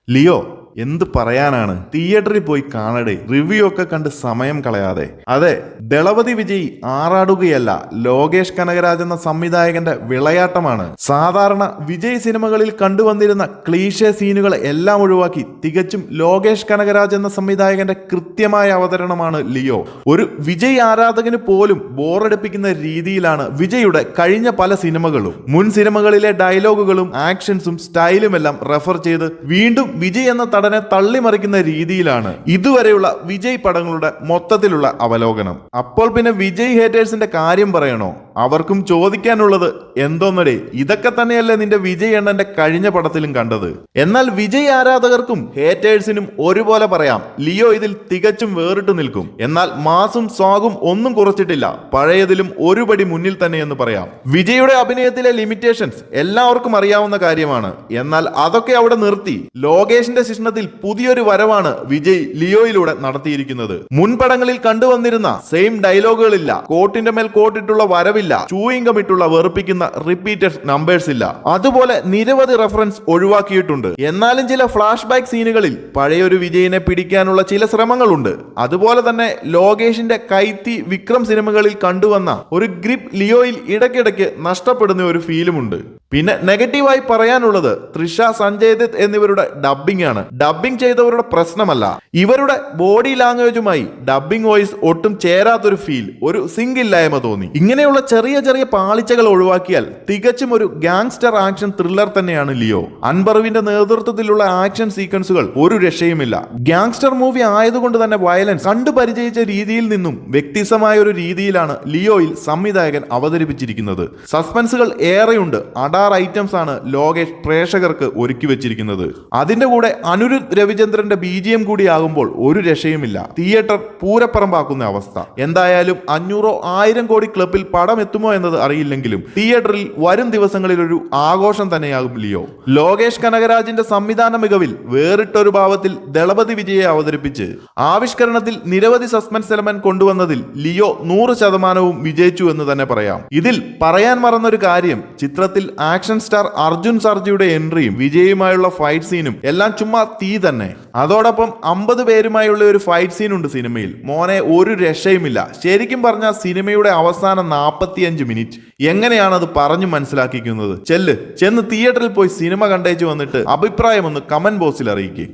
Leo എന്ത് പറയാനാണ്, തിയേറ്ററിൽ പോയി കാണടേ, റിവ്യൂ ഒക്കെ കണ്ട് സമയം കളയാതെ. അതെ, ദളപതി വിജയ് ആറാടുകയല്ല, ലോകേഷ് കനകരാജ് എന്ന സംവിധായകന്റെ വിളയാട്ടമാണ്. സാധാരണ വിജയ് സിനിമകളിൽ കണ്ടുവന്നിരുന്ന ക്ലീഷേ സീനുകൾ എല്ലാം ഒഴിവാക്കി തികച്ചും ലോകേഷ് കനകരാജ് എന്ന സംവിധായകന്റെ കൃത്യമായ അവതരണമാണ് ലിയോ. ഒരു വിജയ് ആരാധകന് പോലും ബോറടിപ്പിക്കുന്ന രീതിയിലാണ് വിജയുടെ കഴിഞ്ഞ പല സിനിമകളും. മുൻ സിനിമകളിലെ ഡയലോഗുകളും ആക്ഷൻസും സ്റ്റൈലുമെല്ലാം റെഫർ ചെയ്ത് വീണ്ടും വിജയ് എന്ന തള്ളിമറിക്കുന്ന രീതിയിലാണ് ഇതുവരെയുള്ള വിജയ് പടങ്ങളുടെ മൊത്തത്തിലുള്ള അവലോകനം. അപ്പോൾ പിന്നെ വിജയ് ഹേറ്റേഴ്സിന്റെ കാര്യം പറയണോ? അവർക്കും ചോദിക്കാനുള്ളത് എന്തോന്നടേ, ഇതൊക്കെ തന്നെയല്ലേ നിന്റെ വിജയ് എണ്ണന്റെ കഴിഞ്ഞ പടത്തിലും കണ്ടത്. എന്നാൽ വിജയ് ആരാധകർക്കും ഹേറ്റേഴ്സിനും ഒരുപോലെ പറയാം, ലിയോ ഇതിൽ തികച്ചും വേറിട്ട് നിൽക്കും. എന്നാൽ മാസും സ്വാഗും ഒന്നും കുറച്ചിട്ടില്ല, പഴയതിലും ഒരുപടി മുന്നിൽ തന്നെ എന്ന് പറയാം. വിജയുടെ അഭിനയത്തിലെ ലിമിറ്റേഷൻസ് എല്ലാവർക്കും അറിയാവുന്ന കാര്യമാണ്. എന്നാൽ അതൊക്കെ അവിടെ നിർത്തി ലോകേഷിന്റെ ശിക്ഷണത്തിൽ പുതിയൊരു വരവാണ് വിജയ് ലിയോയിലൂടെ നടത്തിയിരിക്കുന്നത്. മുൻപടങ്ങളിൽ കണ്ടുവന്നിരുന്ന സെയിം ഡയലോഗുകളില്ല, കോട്ടിന്റെ മേൽ കോട്ടിട്ടുള്ള വരവില്ല, ചൂയിങ്കം ഇട്ടുള്ള വെറുപ്പിക്കുന്ന റിപ്പീറ്റഡ് നമ്പേഴ്സ് ഇല്ല. അതുപോലെ നിരവധി റെഫറൻസ് ഒഴിവാക്കിയിട്ടുണ്ട്. എന്നാലും ചില ഫ്ലാഷ് ബാക്ക് സീനുകളിൽ പഴയൊരു വിജയിനെ പിടിക്കാനുള്ള ചില ശ്രമങ്ങളുണ്ട്. അതുപോലെ തന്നെ ലോകേഷിന്റെ കൈത്തി, വിക്രം സിനിമകളിൽ കണ്ടുവന്ന ഒരു ഗ്രിപ്പ് ലിയോയിൽ ഇടയ്ക്കിടയ്ക്ക് നഷ്ടപ്പെടുന്ന ഒരു ഫീലുമുണ്ട്. പിന്നെ നെഗറ്റീവായി പറയാനുള്ളത് തൃഷ, സഞ്ജയ് ദത്ത് എന്നിവരുടെ ഡബ്ബിംഗ് ആണ്. ഡബ്ബിംഗ് ചെയ്തവരുടെ പ്രശ്നമല്ല, ഇവരുടെ ബോഡി ലാംഗ്വേജുമായി ഡബ്ബിംഗ് വോയിസ് ഒട്ടും ചേരാത്തൊരു ഫീൽ, ഒരു സിങ്ക് ഇല്ലായ്മ തോന്നി. ഇങ്ങനെയുള്ള ചെറിയ ചെറിയ പാളിച്ചകൾ ഒഴിവാക്കിയാൽ തികച്ചും ഒരു ഗാങ്സ്റ്റർ ആക്ഷൻ ത്രില്ലർ തന്നെയാണ് ലിയോ. അൻബറുവിന്റെ നേതൃത്വത്തിലുള്ള ആക്ഷൻ സീക്വൻസുകൾ ഒരു രക്ഷയുമില്ല. ഗാങ്സ്റ്റർ മൂവി ആയതുകൊണ്ട് തന്നെ വയലൻസ് കണ്ടു പരിചയിച്ച രീതിയിൽ നിന്നും വ്യത്യസ്തമായ ഒരു രീതിയിലാണ് ലിയോയിൽ സംവിധായകൻ അവതരിപ്പിച്ചിരിക്കുന്നത്. സസ്പെൻസുകൾ ഏറെയുണ്ട്. അഡാർ ഐറ്റംസ് ആണ് ലോകേഷ് പ്രേക്ഷകർക്ക് ഒരുക്കി വെച്ചിരിക്കുന്നത്. അതിന്റെ കൂടെ അനിരുദ്ധ് രവിചന്ദ്രന്റെ BGM കൂടി ആകുമ്പോൾ ഒരു രക്ഷയുമില്ല. തിയേറ്റർ പൂരപ്പറമ്പാക്കുന്ന അവസ്ഥ. എന്തായാലും 500-1000 കോടി ക്ലബിൽ പടം എത്തുമോ എന്നത് അറിയില്ലെങ്കിലും തിയേറ്ററിൽ വരും ദിവസങ്ങളിൽ ഒരു ആഘോഷം തന്നെയാകും ലിയോ. ലോകേഷ് കനകരാജിന്റെ സംവിധാന മികവിൽ വേറിട്ടൊരു ഭാവത്തിൽ ദളപതി വിജയെ അവതരിപ്പിച്ച് ആവിഷ്കരണത്തിൽ നിരവധി സസ്പെൻസ് എലമെന്റ് കൊണ്ടുവന്നതിൽ ലിയോ 100% വിജയിച്ചു എന്ന് തന്നെ പറയാം. ഇതിൽ പറയാൻ മറന്നൊരു കാര്യം, ചിത്രത്തിൽ ആക്ഷൻ സ്റ്റാർ അർജുൻ സർജയുടെ എൻട്രിയും വിജയുമായുള്ള ഫൈറ്റ് സീനും എല്ലാം ചുമ്മാ തീ തന്നെ. അതോടൊപ്പം 50 പേരുമായുള്ള ഒരു ഫൈറ്റ് സീൻ ഉണ്ട് സിനിമയിൽ. മോനെ, ഒരു രക്ഷയുമില്ല. ശരിക്കും പറഞ്ഞാൽ സിനിമയുടെ അവസാന 45 മിനിറ്റ് എങ്ങനെയാണ് അത് പറഞ്ഞു മനസ്സിലാക്കിക്കുന്നത്? ചെന്ന് തിയേറ്ററിൽ പോയി സിനിമ കണ്ടേച്ചു വന്നിട്ട് അഭിപ്രായം ഒന്ന് കമന്റ് ബോക്സിൽ അറിയിക്കേ.